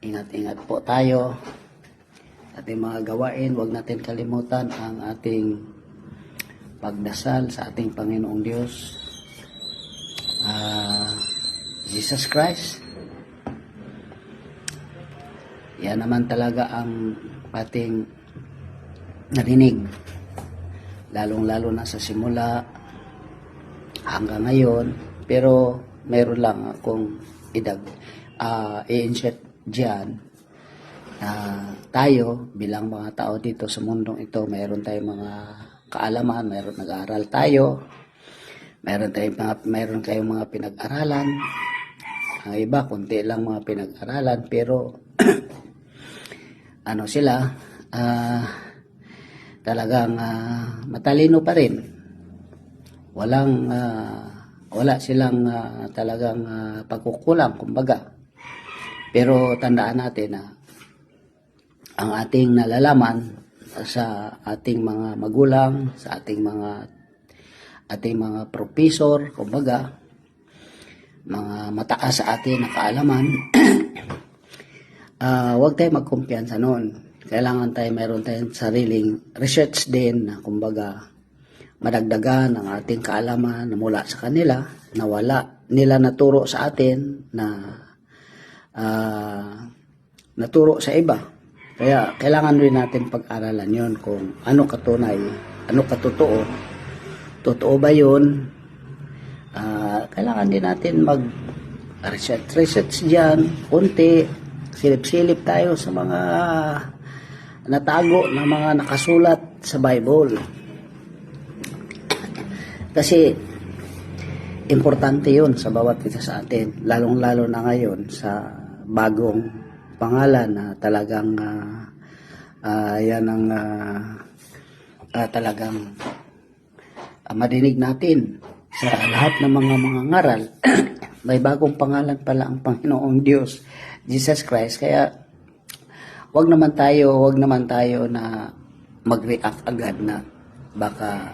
Ingat-ingat po tayo. Ating mga gawain, huwag natin kalimutan ang ating pagdasal sa ating Panginoong Diyos. Jesus Christ. Yan naman talaga ang ating narinig. Lalong-lalo na sa simula hanggang ngayon. Pero mayroon lang akong i-insert dyan. Tayo bilang mga tao dito sa mundong ito, mayroon tayong mga kaalaman, mayroon nag-aaral tayo, mayroon kayong mga pinag-aralan. Ang iba, kunti lang mga pinag-aralan, pero talagang matalino pa rin. Wala silang talagang pagkukulang, kumbaga. Pero tandaan natin na ang ating nalalaman sa ating mga magulang, sa ating mga professor, kumbaga, mga mataas sa atin na kaalaman, huwag tayo magkumpiyansa noon. Kailangan mayroon tayong sariling research din na kumbaga madagdagan ang ating kaalaman na mula sa kanila, na wala nila naturo sa atin, na naturo sa iba. Kaya kailangan rin natin pag-aralan yon kung ano katunay, ano katotoo. Totoo ba yun? Kailangan din natin mag-research dyan, konti, silip-silip tayo sa mga natago na mga nakasulat sa Bible. Kasi importante yun sa bawat isa sa atin, lalong-lalo na ngayon sa bagong pangalan na talagang yan ang talagang madinig natin sa lahat ng mga ngaral. May bagong pangalan pala ang Panginoong Diyos, Jesus Christ. Kaya wag naman tayo na mag-react agad na baka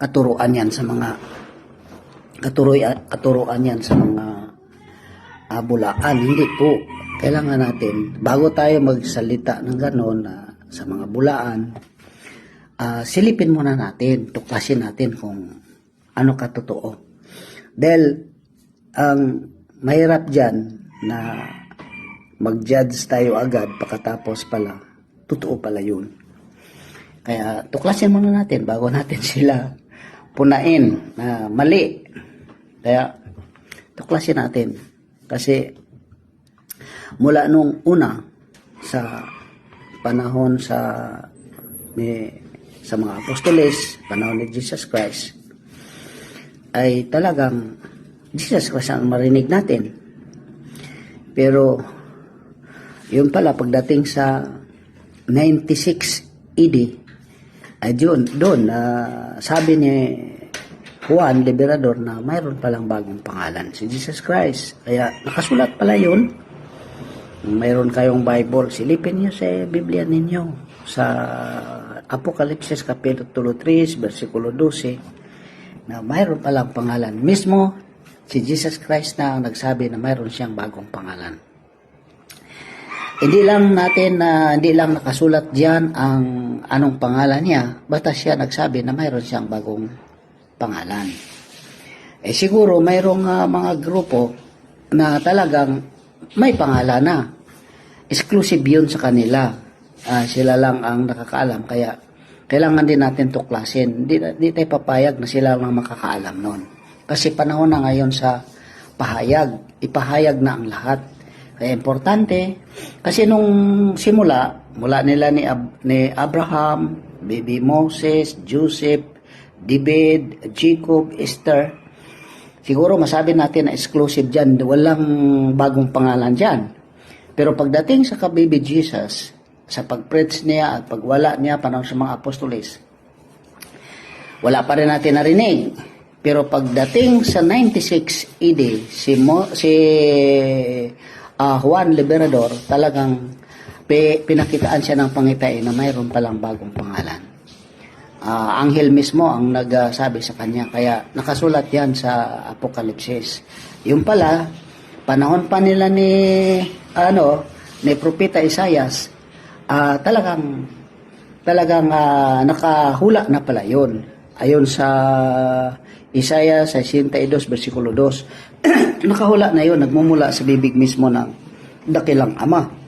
katuruan yan sa mga bulaan. Hindi po. Kailangan natin, bago tayo magsalita ng gano'n sa mga bulaan, silipin muna natin, tuklasin natin kung ano katotoo. Dahil ang mahirap dyan na mag-judge tayo agad pagkatapos pala, totoo pala yun. Kaya tuklasin muna natin bago natin sila punain na mali. Kaya tuklasin natin. Kasi mula nung una sa panahon sa mga apostoles, panahon ni Jesus Christ, ay talagang Jesus Christ ang marinig natin. Pero yun pala, pagdating sa 96 AD, ay doon sabi ni Juan Liberador na mayroon palang bagong pangalan, si Jesus Christ. Kaya nakasulat pala yun. Mayroon kayong Bible, silipin niyo sa Biblia ninyo sa Apokalipsis Kapitulo 3 versikulo 12 na mayroon palang pangalan. Mismo si Jesus Christ na ang nagsabi na mayroon siyang bagong pangalan. Hindi lang nakasulat diyan ang anong pangalan niya, basta siya nagsabi na mayroon siyang bagong pangalan. Siguro mayroong mga grupo na talagang may pangalan na. Exclusive yun sa kanila. Sila lang ang nakakaalam. Kaya kailangan din natin tuklasin. Hindi tayo papayag na sila lang makakaalam nun. Kasi panahon na ngayon sa pahayag. Ipahayag na ang lahat. Kaya importante. Kasi nung mula nila ni Abraham, baby Moses, Joseph, David, Jacob, Esther, siguro masabi natin na exclusive dyan, walang bagong pangalan dyan. Pero pagdating sa baby Jesus, sa pag-preach niya at pagwala niya panahon sa mga apostoles, wala pa rin natin narinig. Pero pagdating sa 96 AD, si Juan Liberador, talagang pinakitaan siya ng pangitain na mayroon palang bagong pangalan. Anghel mismo ang nagsabi sa kanya, kaya nakasulat yan sa Apokalipsis. Yung pala, panahon pa nila ni Propeta Isaias, talagang nakahula na pala yun. Ayon sa Isaiah 62 versikulo 2, nakahula na yun, nagmumula sa bibig mismo ng dakilang Ama.